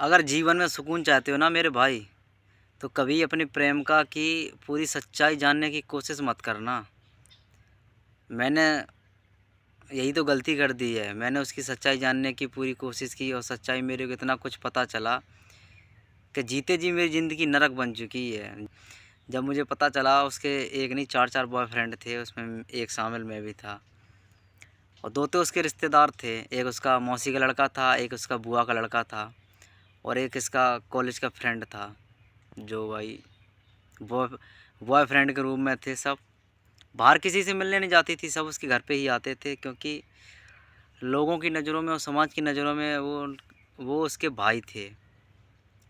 अगर जीवन में सुकून चाहते हो ना मेरे भाई, तो कभी अपने प्रेम का की पूरी सच्चाई जानने की कोशिश मत करना। मैंने यही तो गलती कर दी है। मैंने उसकी सच्चाई जानने की पूरी कोशिश की और सच्चाई मेरे को इतना कुछ पता चला कि जीते जी मेरी ज़िंदगी नरक बन चुकी है। जब मुझे पता चला उसके एक नहीं चार चार बॉयफ्रेंड थे, उसमें एक शामिल मैं भी था। और दो तो उसके रिश्तेदार थे, एक उसका मौसी का लड़का था, एक उसका बुआ का लड़का था, और एक इसका कॉलेज का फ्रेंड था। जो भाई बॉय बॉयफ्रेंड के रूप में थे सब। बाहर किसी से मिलने नहीं जाती थी, सब उसके घर पे ही आते थे, क्योंकि लोगों की नज़रों में और समाज की नज़रों में वो उसके भाई थे,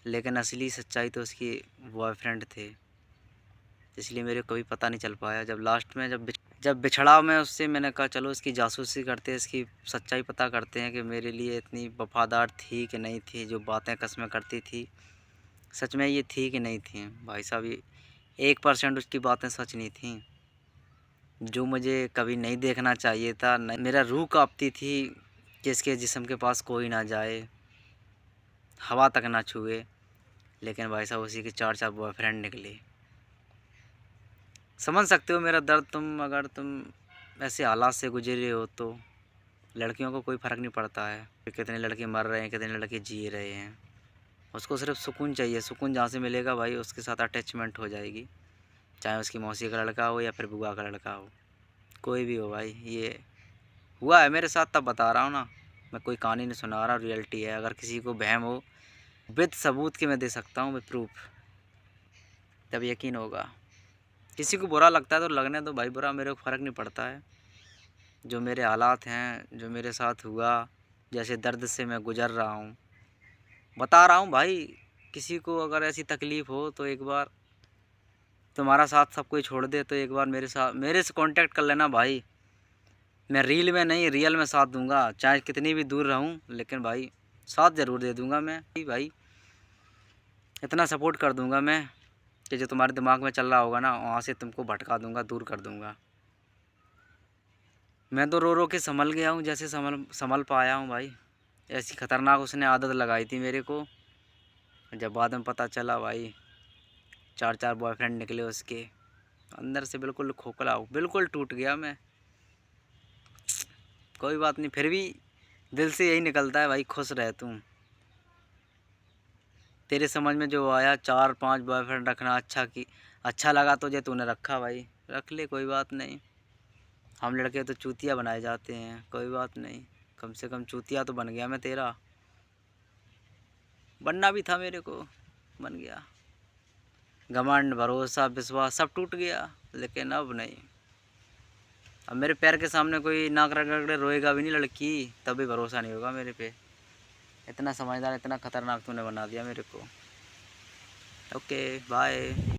लेकिन असली सच्चाई तो उसकी बॉयफ्रेंड थे। इसलिए मेरे को कभी पता नहीं चल पाया। जब लास्ट में जब बिछड़ा मैं उससे, मैंने कहा चलो इसकी जासूसी करते हैं, इसकी सच्चाई पता करते हैं कि मेरे लिए इतनी वफ़ादार थी कि नहीं थी, जो बातें कस्में करती थी सच में ये थी कि नहीं थी। भाई साहब, ये 1% उसकी बातें सच नहीं थी। जो मुझे कभी नहीं देखना चाहिए था, न मेरा रूह काँपती थी कि इसके जिस्म के पास कोई ना जाए, हवा तक ना छुए। लेकिन भाई साहब उसी के चार चार बॉयफ्रेंड निकले। समझ सकते हो मेरा दर्द तुम, अगर तुम ऐसे हालात से गुजरे हो तो। लड़कियों को कोई फ़र्क नहीं पड़ता है कि कितने लड़के मर रहे हैं, कितने लड़के जी रहे हैं। उसको सिर्फ सुकून चाहिए। सुकून जहाँ से मिलेगा भाई, उसके साथ अटैचमेंट हो जाएगी। चाहे उसकी मौसी का लड़का हो या फिर बुआ का लड़का हो, कोई भी हो भाई। ये हुआ है मेरे साथ, तब बता रहा हूँ ना। मैं कोई कहानी नहीं सुना रहा, रियलिटी है। अगर किसी को वहम हो, विद सबूत के मैं दे सकता हूँ, विद प्रूफ, तब यकीन होगा। किसी को बुरा लगता है तो लगने दो भाई बुरा, मेरे को फ़र्क नहीं पड़ता है। जो मेरे हालात हैं, जो मेरे साथ हुआ, जैसे दर्द से मैं गुज़र रहा हूँ, बता रहा हूँ भाई। किसी को अगर ऐसी तकलीफ़ हो तो एक बार तुम्हारा साथ सब कोई छोड़ दे तो एक बार मेरे से कांटेक्ट कर लेना भाई। मैं रील में नहीं, रियल में साथ दूंगा, चाहे कितनी भी दूर रहूं, लेकिन भाई साथ ज़रूर दे दूंगा मैं भाई। इतना सपोर्ट कर दूंगा मैं कि जो तुम्हारे दिमाग में चल रहा होगा ना, वहाँ से तुमको भटका दूंगा, दूर कर दूंगा। मैं तो रो रो के संभल गया हूँ, जैसे संभल संभल पाया हूँ भाई। ऐसी ख़तरनाक उसने आदत लगाई थी मेरे को। जब बाद में पता चला भाई, चार चार बॉयफ्रेंड निकले उसके, अंदर से बिल्कुल खोखला, बिल्कुल टूट गया मैं। कोई बात नहीं, फिर भी दिल से यही निकलता है भाई, खुश रह तुम। तेरे समझ में जो आया, 4-5 बॉयफ्रेंड रखना अच्छा लगा तुझे, तूने रखा भाई, रख ले, कोई बात नहीं। हम लड़के तो चूतिया बनाए जाते हैं, कोई बात नहीं। कम से कम चूतिया तो बन गया मैं तेरा। बनना भी था मेरे को, बन गया। घमंड, भरोसा, विश्वास सब टूट गया, लेकिन अब नहीं। अब मेरे पैर के सामने कोई नाक रगड़ रगड़े रोएगा भी नहीं लड़की, तब भी भरोसा नहीं होगा मेरे पे। इतना समझदार, इतना खतरनाक तूने बना दिया मेरे को। Okay bye.